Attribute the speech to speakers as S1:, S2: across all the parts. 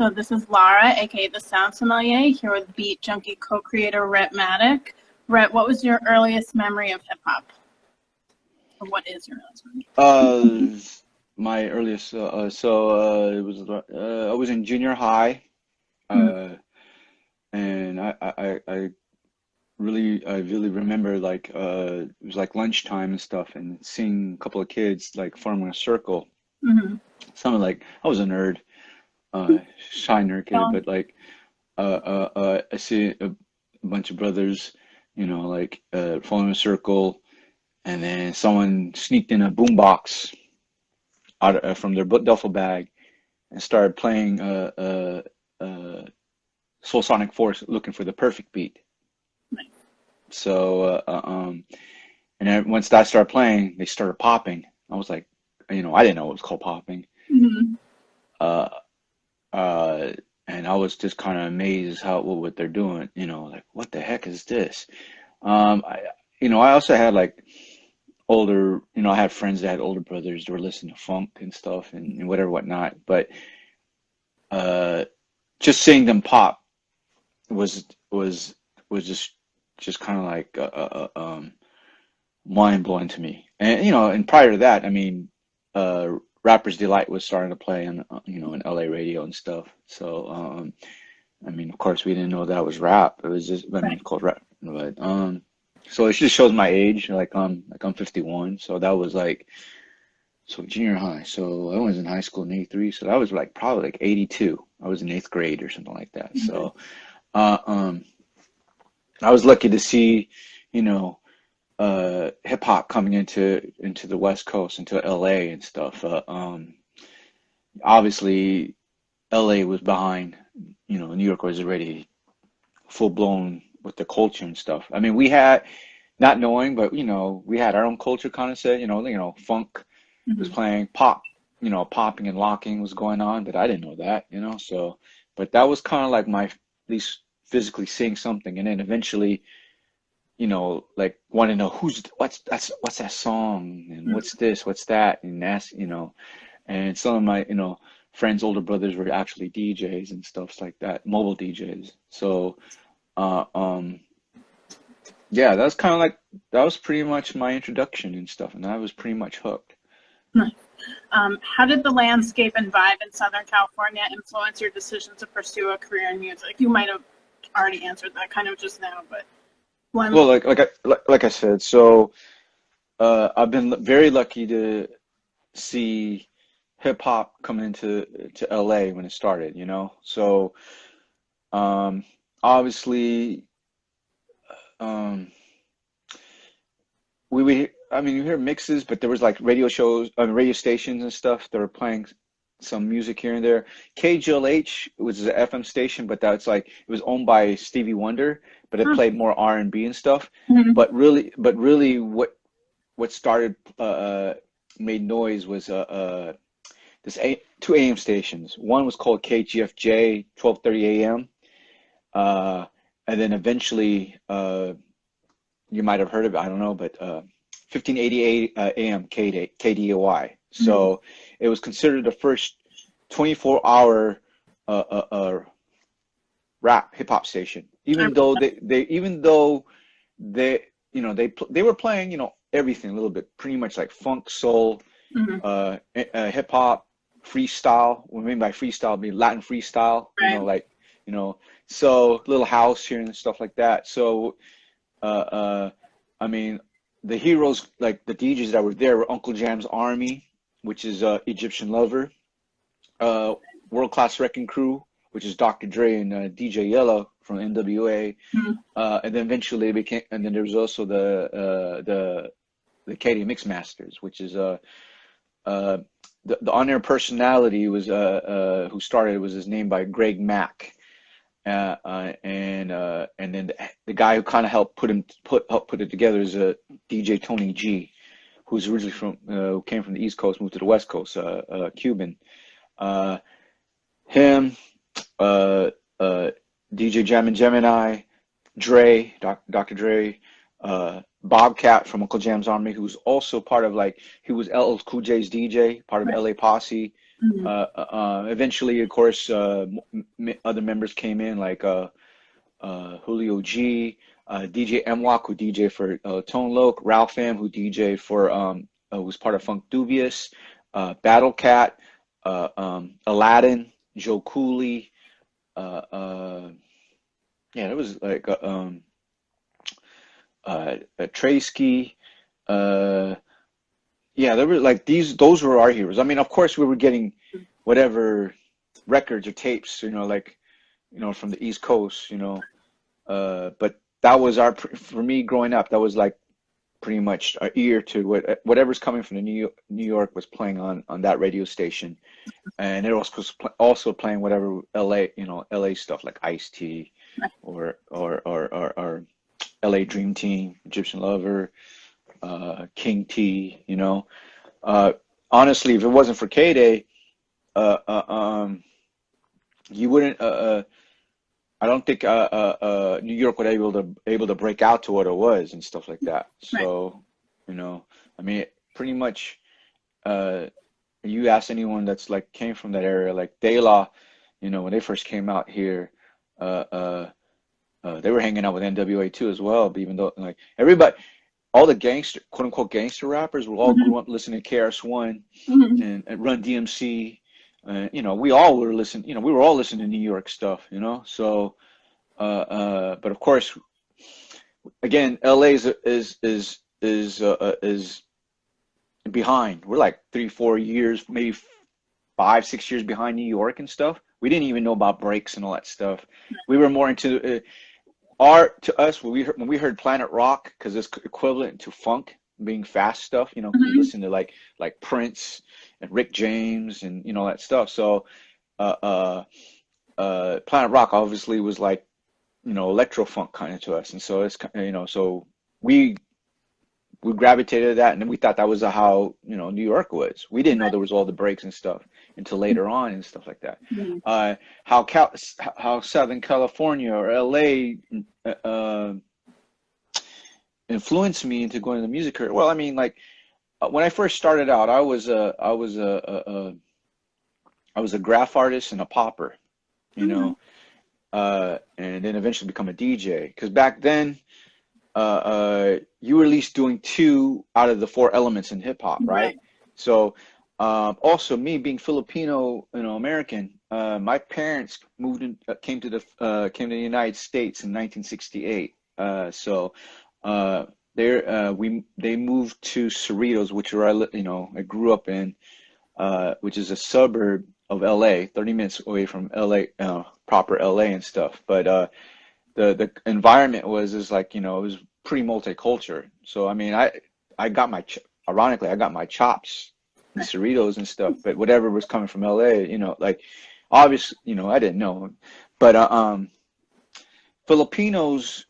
S1: So this is Lara, aka the Sound Sommelier, here with Beat Junkie co-creator Rhettmatic. Rhett, what was your earliest memory of hip hop? Or what is your earliest memory?
S2: My earliest, it was I was in junior high,
S1: Mhm.
S2: uh, and I really remember it was like lunchtime and stuff, and seeing a couple of kids like forming a circle.
S1: Mhm.
S2: Something like I was a nerd, shy nerd kid,
S1: Yeah.
S2: but I see a bunch of brothers, forming a circle, and then someone sneaked in a boombox from their duffel bag and started playing Soul Sonic Force, looking for the perfect beat.
S1: Nice.
S2: So, and then once that started playing, they started popping. I was like, I didn't know it was called popping.
S1: Mhm.
S2: Uh, uh, and I was just kind of amazed what they're doing. Like what the heck is this? I, I also had like I had friends that had older brothers that were listening to funk and stuff and whatever, whatnot. But uh, just seeing them pop was was was just kind of like mind blowing to me. And prior to that, I mean, Rapper's Delight was starting to play on in LA radio and stuff. So I mean, of course, we didn't know that was rap. It was just, I mean,
S1: Right.
S2: it's called rap. But so it just shows my age. Like I'm 51, so that was like junior high. So I was in high school in '83. So that was like probably like '82. I was in eighth grade or something like that.
S1: Mhm.
S2: So uh, um, I was lucky to see, you know, hip hop coming into the West Coast, into LA and stuff. Obviously, LA was behind. New York was already full blown with the culture and stuff. I mean, we had not knowing, but we had our own culture kind of set. Funk was
S1: Mhm.
S2: playing, pop, popping and locking was going on, but I didn't know that. So, but that was kind of like my at least physically seeing something, and then eventually, like want to know what's that song and
S1: Mhm.
S2: what's this, what's that, and that's and some of my friends, older brothers were actually DJs and stuff like that, mobile DJs. So uh, um, yeah, that's kind of like that was pretty much my introduction and stuff, and I was pretty much hooked.
S1: Nice. How did the landscape and vibe in Southern California influence your decision to pursue a career in music? You might have already answered that kind of just now, but one.
S2: Well, like I said, so I've been very lucky to see hip hop coming to LA when it started, So um, obviously, um, I mean, you hear mixes, but there was like radio shows, radio stations and stuff that were playing some music here and there. KGLH was an FM station, but that's like it was owned by Stevie Wonder, but it
S1: Huh.
S2: played more R&B and stuff.
S1: Mhm.
S2: But really, what started made noise was two AM stations. One was called KGFJ, 12:30 a.m. Uh, and then eventually, you might have heard of it, I don't know, but 1588 AM KDOI.
S1: Mhm.
S2: So it was considered the first 24-hour rap hip hop station.
S1: I
S2: Even though they they were playing everything a little bit, pretty much like funk, soul,
S1: Mhm.
S2: hip hop, freestyle. What I mean by freestyle, I mean Latin freestyle.
S1: Right.
S2: You know, so little house here and stuff like that. So uh, uh, I mean, the heroes like the DJs that were there were Uncle Jam's Army, which is Egyptian Lover, uh, World Class Wrecking Crew, which is Dr. Dre and DJ Yellow from NWA,
S1: Mhm.
S2: and then eventually it became, and then there was also the Katie Mixmasters, which is uh, the on-air personality was who started it was his name by Greg Mack. And then the guy who kind of helped put it together is DJ Tony G, who's originally who came from the East Coast, moved to the West Coast, Cuban. Uh, him, uh, uh, DJ Jammin' Gemini, Dr. Dre, Bobcat from Uncle Jam's Army, who's also part of he was LL Cool J's DJ, part of LA Posse.
S1: Mhm.
S2: Eventually, of course, other members came in like Julio G, DJ Mwok, who DJ for Tone Loc, Ralph M, who DJ for who's part of Funk Dubious, Battle Cat, Aladdin, Joe Cooley, uh, uh, yeah, there was like Traysky, uh, yeah, there were like those were our heroes. I mean, of course, we were getting whatever records or tapes, like from the East Coast, but that was for me growing up, that was like pretty much our ear to whatever's coming from the New York was playing on that radio station, and it was also playing whatever LA, LA stuff like Ice-T or LA Dream Team, Egyptian Lover, King T, uh, honestly, if it wasn't for K-Day, uh, uh, um, you wouldn't. I don't think New York would able to break out to what it was and stuff like that.
S1: Right.
S2: So, I mean, pretty much. You ask anyone that's like came from that area, like Dilla, when they first came out here, uh, uh, they were hanging out with NWA too as well. But even though like everybody, all the gangster, quote unquote gangster rappers, we all
S1: Mhm.
S2: grew up listening to KRS-One
S1: Mhm.
S2: and Run DMC. We all were listening. We were all listening to New York stuff. So. But of course, again, LA is behind. We're like 3-4 years, maybe 5-6 years behind New York and stuff. We didn't even know about breaks and all that stuff. We were more into art to us when we heard Planet Rock because it's equivalent to funk being fast stuff. We
S1: Mhm.
S2: listened to like Prince and Rick James and that stuff. So uh, uh, Planet Rock obviously was like electro funk kind of to us, and so so we we gravitated to that, and then we thought that was how New York was. We didn't know
S1: Right.
S2: there was all the breaks and stuff until later on and stuff like that.
S1: Mhm.
S2: Uh, how Southern California or LA uh, influenced me into going to the music career. Well, I mean, like when I first started out, I was a graph artist and a popper, you
S1: Mhm.
S2: know, and then eventually become a DJ. Because back then, you were at least doing two out of the four elements in hip hop, right?
S1: Right.
S2: So, also me being Filipino, American, my parents came to the United States in 1968. So, they moved to Cerritos, which where I grew up in, which is a suburb of LA, 30 minutes away from LA, proper LA and stuff. But the environment is like it was pretty multicultural. So I mean I got ironically I got my chops in
S1: Right.
S2: Cerritos and stuff, but whatever was coming from LA, like obviously I didn't know, but Filipinos,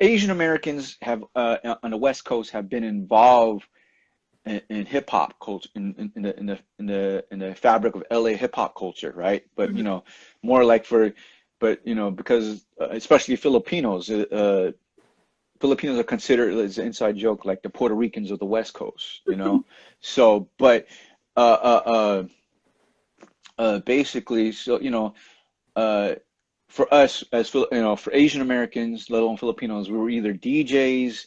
S2: Asian Americans have on the West Coast have been involved in hip hop culture in the fabric of LA hip hop culture, right? But
S1: Mhm.
S2: more like because especially Filipinos are considered as an inside joke like the Puerto Ricans of the West Coast. So, but uh, basically, so uh, for us as for Asian Americans, let alone Filipinos, we were either DJs,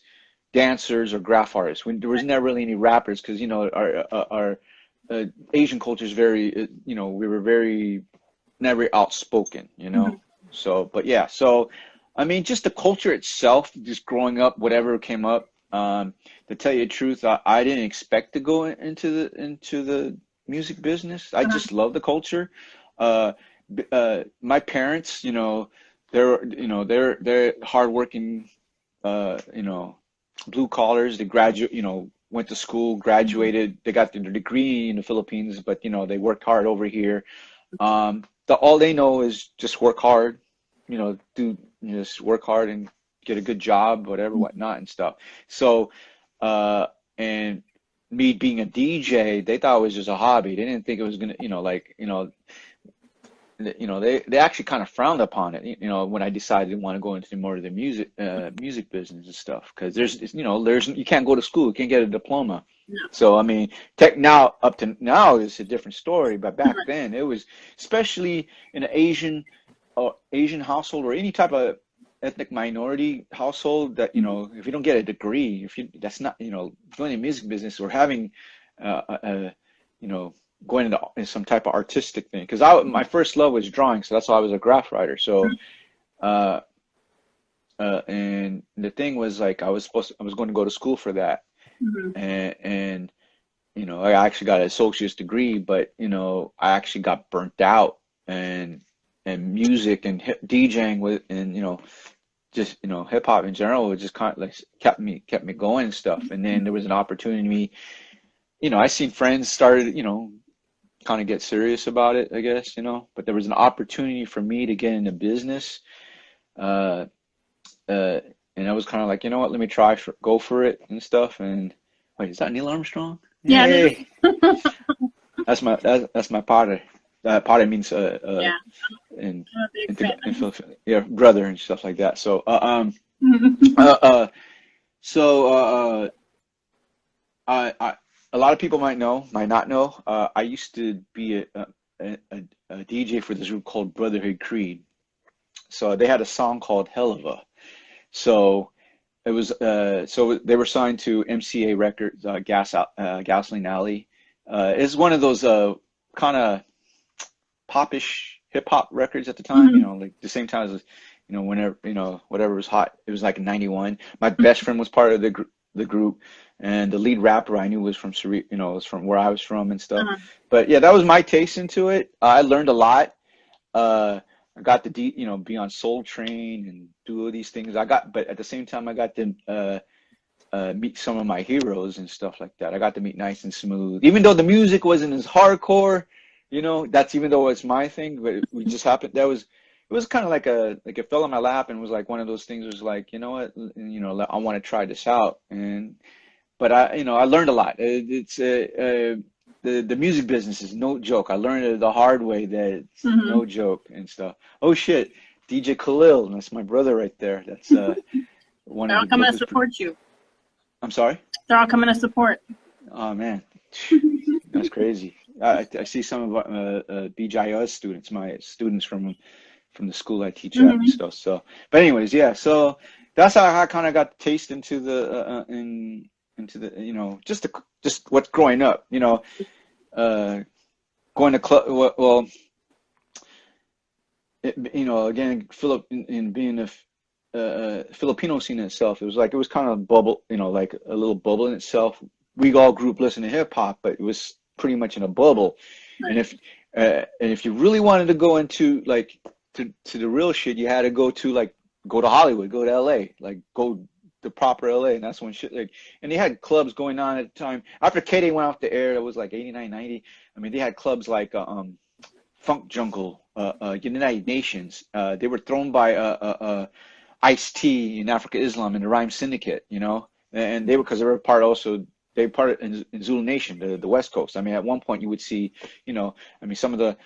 S2: dancers, or graph artists. There was never really any rappers because our Asian culture is very we were very never outspoken.
S1: Mhm.
S2: So, but yeah, so I mean, just the culture itself, just growing up, whatever came up. To tell you the truth, I didn't expect to go into the music business. I
S1: Uh-huh.
S2: just love the culture. Uh, my parents, they're hardworking, blue collars. They went to school,
S1: Mhm.
S2: graduated. They got their degree in the Philippines, but they worked hard over here. All they know is just work hard, just work hard and get a good job, whatever, whatnot, and stuff. So, uh, and me being a DJ, they thought it was just a hobby. They didn't think it was gonna, like, you know, they actually kind of frowned upon it, you know, when I decided to want to go into more of the music business and stuff, because there's you can't go to school, you can't get a diploma.
S1: No.
S2: So I mean, tech now up to now is a different story, but back
S1: Right.
S2: then it was, especially in an Asian household or any type of ethnic minority household, that, you know, if you don't get a degree, if you that's not, you know, going in the music business or having you know, going into some type of artistic thing, because my first love was drawing, so that's why I was a graph writer. So uh and the thing was, like, I was going to go to school for that,
S1: Mm-hmm.
S2: and you know, I actually got an associate's degree, but you know, I actually got burnt out, and music and DJing with, and you know, just, you know, hip hop in general, was just kind of like kept me going and stuff. And then there was an opportunity, you know, I seen friends started, you know, kind of get serious about it, I guess, you know, but there was an opportunity for me to get into business. Uh, and I was kind of like, you know what, let me go for it and stuff. And wait, is that Neil Armstrong?
S1: Yeah, it
S2: Yay!
S1: is.
S2: That's my padre. Padre means
S1: Yeah,
S2: in
S1: I'm a big fan.
S2: yeah, brother and stuff like that. So
S1: Mhm.
S2: uh, uh so I a lot of people might not know. I used to be a DJ for this group called Brotherhood Creed. So they had a song called Hell of a. So it was so they were signed to MCA Records, Gasoline Alley. It's one of those kind of popish hip hop records at the time, you
S1: Mhm.
S2: know, like the same time as, you know, whenever, you know, whatever was hot. It was like in '91. My best friend was part of the group, and the lead rapper I knew was from you know, was from where I was from and stuff.
S1: Uh-huh.
S2: But yeah, that was my taste into it. I learned a lot. Uh, I got to you know, be on Soul Train and do all these things. But at the same time, I got to meet some of my heroes and stuff like that. I got to meet Nice and Smooth, even though the music wasn't as hardcore, you know. That's even though it's my thing, but we just happened. It was kind of like it fell in my lap, and was like one of those things. Was like, you know what, you know, I want to try this out, and but you know, I learned a lot. It's the music business is no joke. I learned it the hard way that it's
S1: Mhm.
S2: no joke and stuff. Oh shit, DJ Khalil, that's my brother right there. That's one
S1: They're
S2: of
S1: all
S2: the
S1: coming to
S2: dopest.
S1: support you.
S2: I'm sorry.
S1: They're all coming to support.
S2: Oh man, that's crazy. I see some of BGIS students, my students from the school I teach at and
S1: Mhm.
S2: stuff. So, but anyways, yeah. So that's how I kind of got the taste into into the, you know, just what's growing up. You know, uh, going to club. Well, you know, again, Philip in being Filipino scene in itself, it was kind of bubble, you know, like a little bubble in itself. We all grew up listening to hip hop, but it was pretty much in a bubble. And
S1: Right.
S2: if you really wanted to go into like to the real shit, you had to go to Hollywood, go to LA, like go the proper LA, and that's when shit like, and they had clubs going on at the time. After K-Day went off the air, it was like 89, 90. I mean, they had clubs like Funk Jungle, United Nations. They were thrown by Ice-T in Africa Islam and the Rhyme Syndicate, you know, and they were, because they were part also, they were part in Zulu Nation, the West Coast. I mean, at one point you would see, you know, I mean, some of the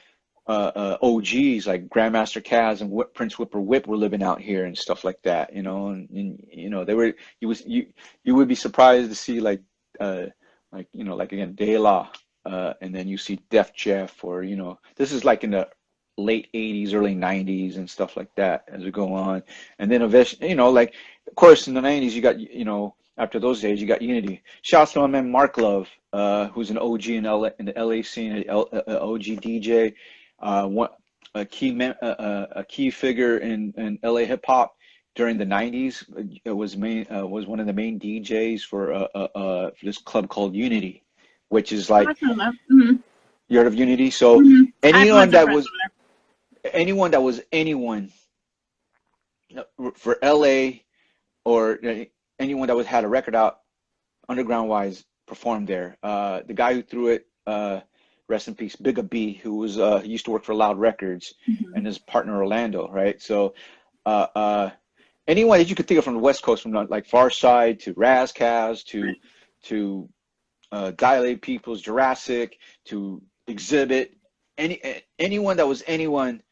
S2: OGs like Grandmaster Caz and Prince Whipper Whip were living out here and stuff like that, you know, and you know, they were, you would be surprised to see like, you know, like again, Dilla, and then you see Def Jeff, or, you know, this is like in the late 80s, early 90s and stuff like that as we go on. And then eventually, you know, like, of course, in the 90s, you got, you know, after those days, you got Unity. Shouts to my man Mark Love, who's an OG in the LA scene, an OG DJ, one a key figure in LA hip hop during the 90s. It was one of the main DJs for this club called Unity, which is like,
S1: I've heard of that. Mhm.
S2: you heard of Unity? So
S1: Mhm. I have a
S2: anyone
S1: bunch of
S2: that
S1: friends
S2: was anyone for LA, or anyone that had a record out underground wise performed there. The guy who threw it, rest in peace, Bigga B, who was he used to work for Loud Records,
S1: over there.
S2: and his partner Orlando, right? So uh, uh, anyone that you could think of from the West Coast, from like Far Side to Razzcast to Dilate Peoples, Jurassic to Exhibit, anyone that was anyone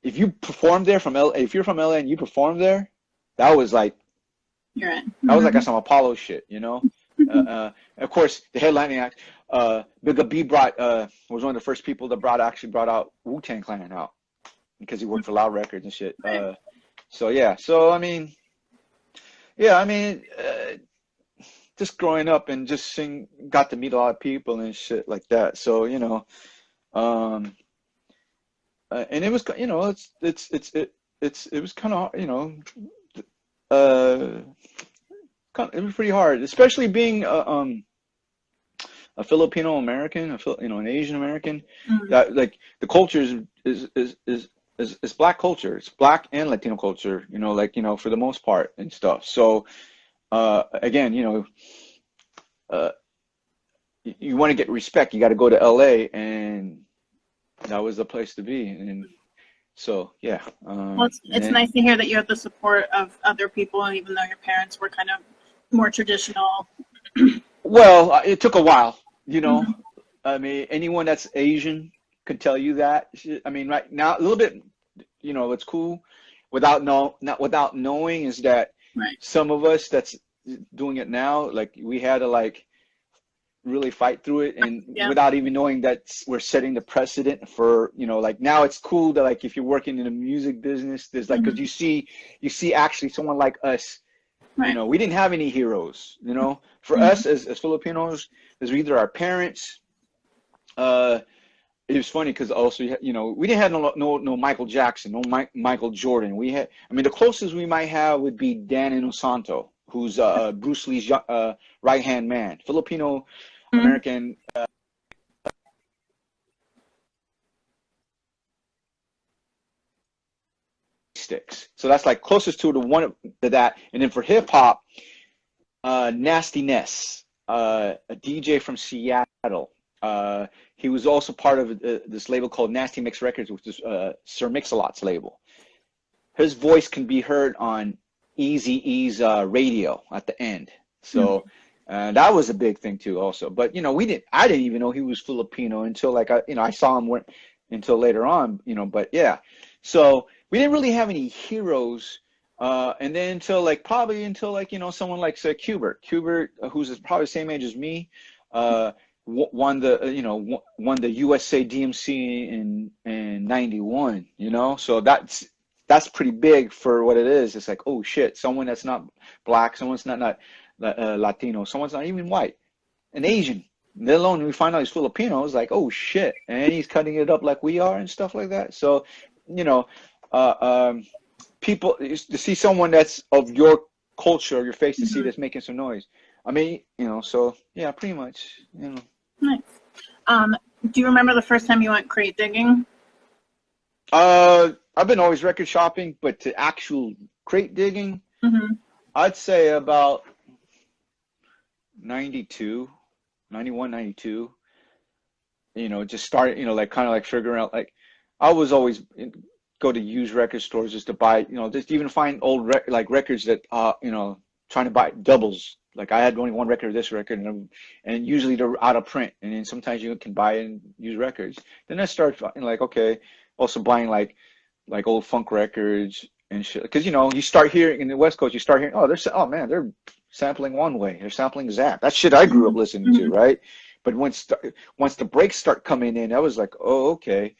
S2: if you performed there from LA, if you're from LA and you performed there, that was like
S1: You're right.
S2: that was like some Apollo shit, you know. Of course, the headlining act, Bigga B was one of the first people that actually brought out Wu-Tang Clan out because he worked for Loud Records and shit. So yeah, so I mean, yeah, I mean, just growing up and just got to meet a lot of people and shit like that. So you know, and it was, you know, it was kind of, you know, it was pretty hard, especially being a Filipino American, you know, an Asian American. That like the culture is black culture. It's black and Latino culture, you know, like, you know, for the most part and stuff. So again, you know, you want to get respect, you got to go to LA, and that was the place to be. And so yeah.
S1: Well, it's nice to hear that you have the support of other people, and even though your parents were kind of more traditional.
S2: Well, it took a while, you know. I mean, anyone that's Asian could tell you that. I mean, right now, a little bit, you know, what's cool without knowing is that some of us that's doing it now, like we had to like really fight through it, and without even knowing that we're setting the precedent for, you know, like now it's cool that like if you're working in the music business, there's like, because you see actually someone like us. You know, we didn't have any heroes, you know. For us as Filipinos, there's either our parents. It was funny because also, you know, we didn't have no Michael Jackson, no Michael Jordan. We had, I mean, the closest we might have would be Dan Inosanto, who's Bruce Lee's right-hand man, Filipino American. Sticks. So that's like closest to the one to that. And then for hip hop, Nasty Ness, a DJ from Seattle. He was also part of this label called Nasty Mix Records, which is Sir Mix-a-Lot's label. His voice can be heard on Eazy-E's radio at the end. So that was a big thing too, also. But you know, I didn't even know he was Filipino until like I saw him until later on. You know, but yeah. So we didn't really have any heroes, and then probably until you know, someone like say Qbert, who's probably the same age as me, won the USA DMC in '91. You know, so that's pretty big for what it is. It's like, oh shit, someone that's not black, someone's not Latino, someone's not even white, an Asian. Let alone when we find out he's Filipino, it's like, oh shit, and he's cutting it up like we are and stuff like that. So, you know. People to see someone that's of your culture or your face to see that's making some noise. I mean, you know, so yeah, pretty much, you know.
S1: Nice. Do you remember the first time you went crate digging?
S2: I've been always record shopping, but to actual crate digging, I'd say about 92, 91, 92. You know, just started, you know, like kind of like figuring out, like I was always go to used record stores just to buy, you know, just even find old records that you know, trying to buy doubles. Like I had only one record of this record, and usually they're out of print, and then sometimes you can buy and use records. Then I started like, okay, also buying like old funk records and shit, because you know, you start hearing in the West Coast, you start hearing, man, they're sampling One Way, they're sampling Zap. That shit I grew up listening to, right? But once the breaks start coming in, I was like, oh, okay.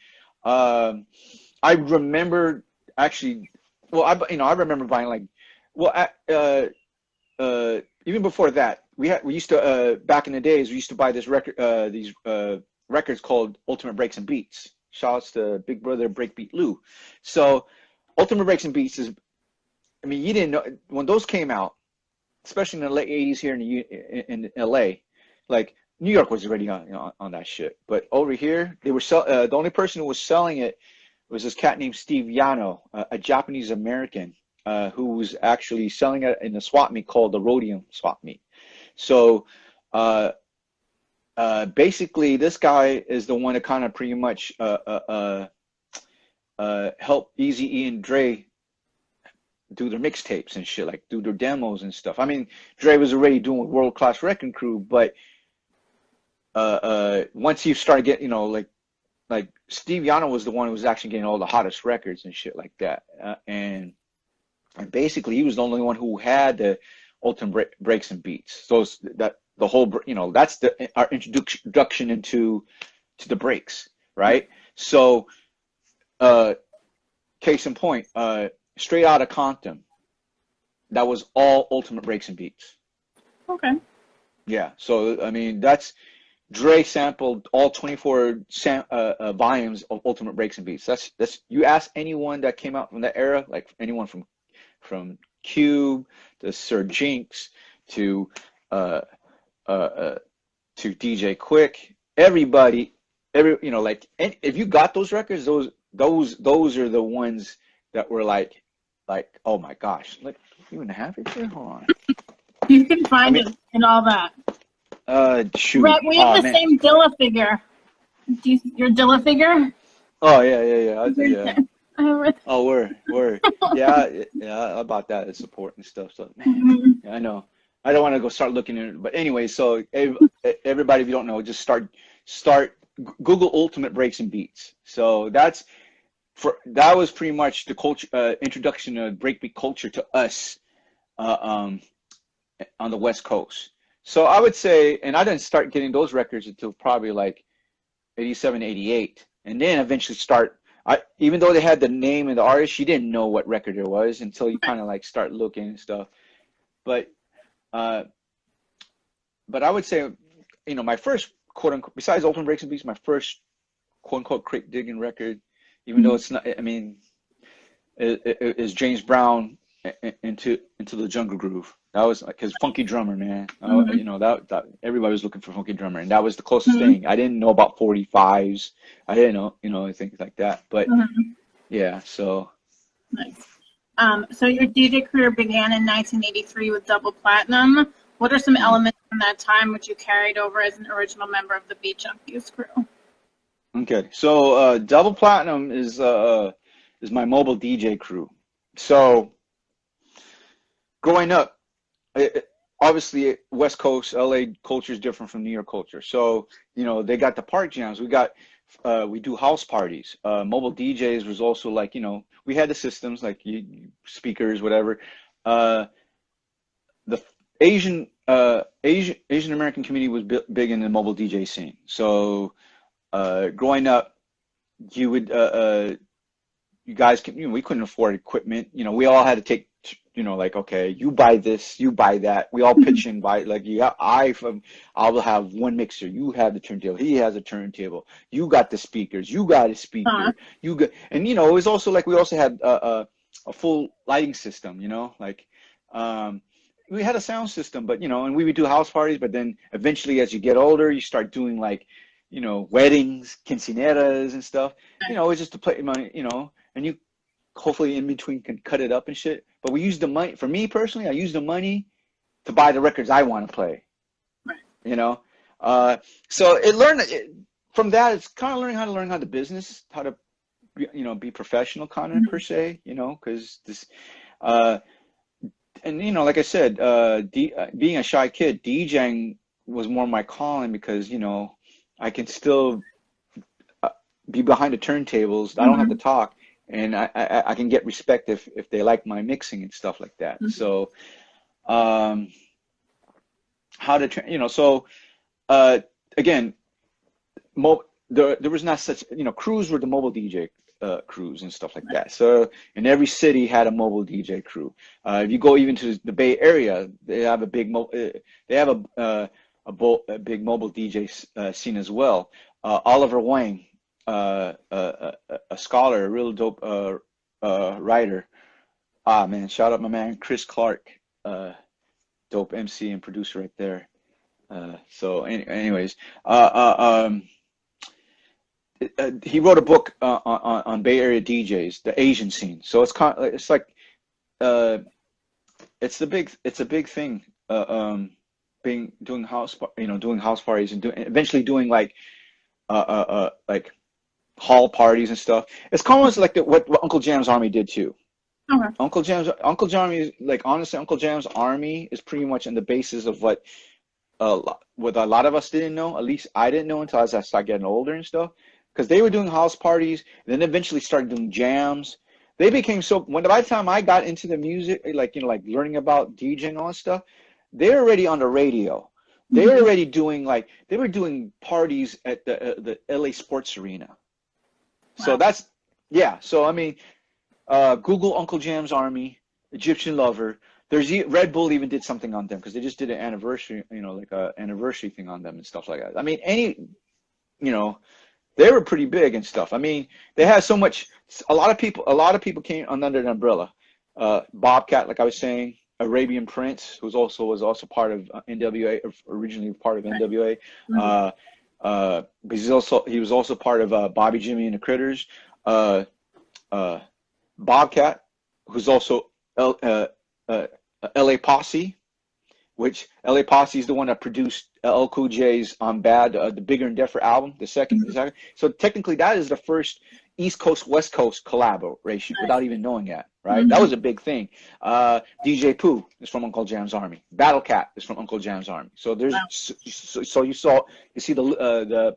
S2: I remember actually, well, I remember buying like, well, even before that, we used to back in the days, we used to buy these records called Ultimate Breaks and Beats. Shouts to Big Brother Breakbeat Lou. So Ultimate Breaks and Beats is, I mean, you didn't know when those came out, especially in the late '80s here in LA, like New York was already on that shit, but over here they were the only person who was selling it was this cat named Steve Yano, a Japanese American, who was actually selling it in a swap meet called the Rhodium swap meet. So basically, this guy is the one that kind of pretty much helped Eazy-E and Dre do their mixtapes and shit, like do their demos and stuff. I mean, Dre was already doing World Class Wrecking Crew, but once you start getting, you know, like Steve Yano was the one who was actually getting all the hottest records and shit like that. And basically, he was the only one who had the ultimate breaks and beats. So that the whole, that's our introduction into to the breaks, right? So, case in point, Straight Outta Compton, that was all ultimate breaks and beats.
S1: Okay.
S2: Yeah. So I mean, that's Dre sampled all 24 volumes of Ultimate Breaks and Beats. That's you ask anyone that came out from that era, like anyone from Cube to Sir Jinx to DJ Quick, everybody, like if you got those records, those are the ones that were like, oh my gosh, like you even have it here? Hold on.
S1: You can find it and all that.
S2: Shoot.
S1: Rhett, we have the same Dilla figure. Your Dilla figure?
S2: Oh yeah.
S1: Yeah.
S2: Oh, word. Yeah, about that, it's support and stuff. So, man, yeah, I know. I don't want to go start looking at it, but anyway, so everybody, if you don't know, just start Google Ultimate Breaks and Beats. So that was pretty much the culture, introduction of breakbeat culture to us, on the West Coast. So I would say, and I didn't start getting those records until probably like 87, 88, and then eventually even though they had the name of the artist, you didn't know what record it was until you kind of like start looking and stuff. But I would say, my first quote unquote, besides Open Breaks and Beats, my first quote unquote crate digging record, even though it's not, I mean, is James Brown, Into the Jungle Groove. That was like his funky drummer, man. That everybody was looking for funky drummer, and that was the closest thing. I didn't know about 45s. I didn't know, things like that. But yeah, so
S1: nice. So your DJ career began in 1983 with Double Platinum. What are some elements from that time which you carried over as an original member of the Beat Junkies crew?
S2: Okay, so Double Platinum is my mobile DJ crew. So growing up, obviously West Coast LA culture is different from New York culture. So they got the park jams. We do house parties. Mobile DJs was also like, we had the systems like speakers, whatever. The Asian American community was big in the mobile DJ scene. So growing up, you would you guys we couldn't afford equipment. We all had to take, like, okay, you buy this, you buy that. We all pitch in, buy, like, I will have one mixer, you have the turntable, he has a turntable, you got the speakers, you got a speaker, and it was also like we also had a full lighting system, like we had a sound system, but and we would do house parties. But then eventually, as you get older, you start doing like weddings, quinceañeras and stuff. It's just to play money, and you hopefully in between can cut it up and shit. But we use the money, for me personally, I use the money to buy the records I want to play. Right. So from that, it's kind of learning how to business, how to be professional kind of per se, because this and like I said, being a shy kid, DJing was more my calling because I can still be behind the turntables. I don't have to talk, and I can get respect if they like my mixing and stuff like that. So how to so again, there was not such, crews were the mobile DJ crews and stuff like that. So and every city had a mobile DJ crew. If you go even to the Bay Area, they have a big a big mobile DJ scene as well. Oliver Wang, a scholar, a real dope writer. Man, shout out my man Chris Clark, dope MC and producer right there. So anyways, he wrote a book on Bay Area DJs, the Asian scene. So it's a big thing. Doing house parties and eventually doing like hall parties and stuff. It's kind of like what Uncle Jam's Army did too. Okay. Uncle Jam's like, honestly, Uncle Jam's Army is pretty much on the basis of what a lot of us didn't know. At least I didn't know until as I started getting older and stuff. because they were doing house parties, and then eventually started doing jams. They became so, by the time I got into the music, like, like learning about DJing and all that stuff, they're already on the radio. They were already doing, like, they were doing parties at the LA Sports Arena. So
S1: Wow.
S2: that's, yeah. So, I mean, Google Uncle Jam's Army, Egyptian Lover. There's Red Bull even did something on them because they just did an anniversary, like a anniversary thing on them and stuff like that. I mean, they were pretty big and stuff. I mean, they had so much. A lot of people came under the umbrella. Bobcat, like I was saying, Arabian Prince, who was also part of NWA, originally part of NWA. But he was also part of Bobby Jimmy and the Critters. Bobcat, who's also LA Posse, which LA Posse is the one that produced LL Cool J's Bad, the Bigger and Deffer album, the second. So technically that is the first East Coast, West Coast collaboration without even knowing that, right? That was a big thing. DJ Pooh is from Uncle Jam's Army. Battle Cat is from Uncle Jam's Army. So there's, so you see the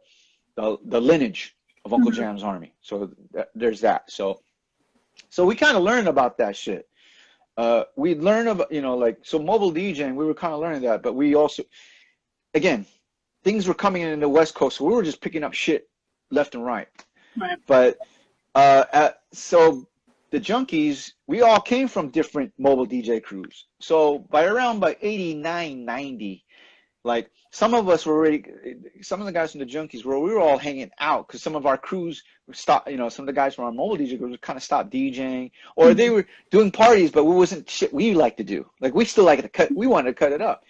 S2: lineage of Uncle Jam's Army. So there's that. So we kind of learned about that shit. We learned about, so mobile DJing, we were kind of learning that, but we also, again, things were coming in the West Coast, so we were just picking up shit left and right.
S1: Right.
S2: But so the Junkies, we all came from different mobile DJ crews. So by 89, 90, like some of us were already, some of the guys from the Junkies we were all hanging out because some of our crews stopped, some of the guys from our mobile DJ crews kind of stopped DJing, or they were doing parties, but we wasn't shit we like to do. Like we still like to cut, we wanted to cut it up.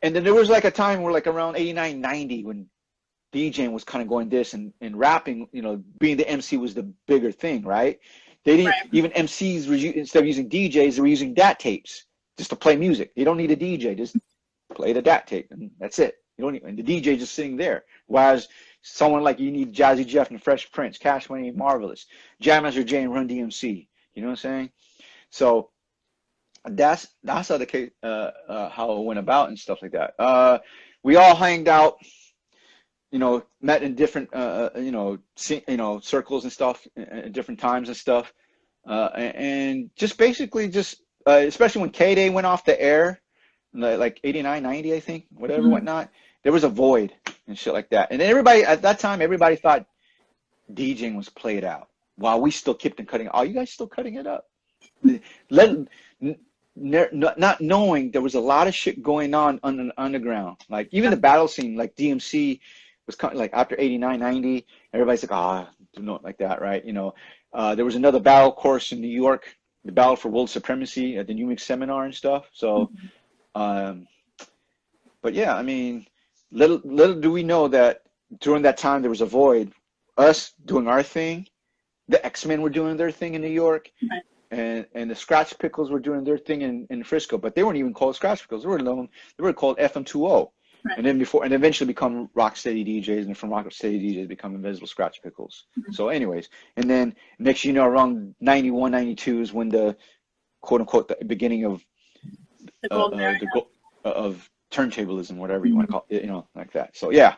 S2: And then there was like a time where like around 89, 90 when DJing was kind of going this and rapping, being the MC was the bigger thing, right? They didn't, even MCs were, instead of using DJs, they were using DAT tapes just to play music. You don't need a DJ, just play the DAT tape and that's it. You don't need, and the DJ just sitting there. Whereas someone like you need Jazzy Jeff and Fresh Prince, Cash Money and Marvelous, Jam Master Jay and Run DMC. You know what I'm saying? So that's how the case, how it went about and stuff like that. We all hanged out, met in different, circles and stuff at different times and stuff. And just basically especially when K-Day went off the air, like 89, 90, I think, whatever, whatnot, there was a void and shit like that. And everybody, at that time, everybody thought DJing was played out while we still kept on cutting. Are you guys still cutting it up? Not knowing there was a lot of shit going on the underground. Like even the battle scene, like DMC was kind of like after 89, 90, everybody's like, do not like that, right? There was another battle course in New York, the Battle for World Supremacy at the New York Seminar and stuff. So, but yeah, I mean, little do we know that during that time there was a void. Us doing our thing, the X-Men were doing their thing in New York, and the Scratch Pickles were doing their thing in Frisco, but they weren't even called Scratch Pickles. They were called FM20. And then eventually become Rocksteady DJs, and from Rocksteady DJs become Invisible Scratch Pickles. So anyways, and then next around 91, 92 is when the quote unquote the beginning of of turntablism, whatever you want to call it, like that. So yeah,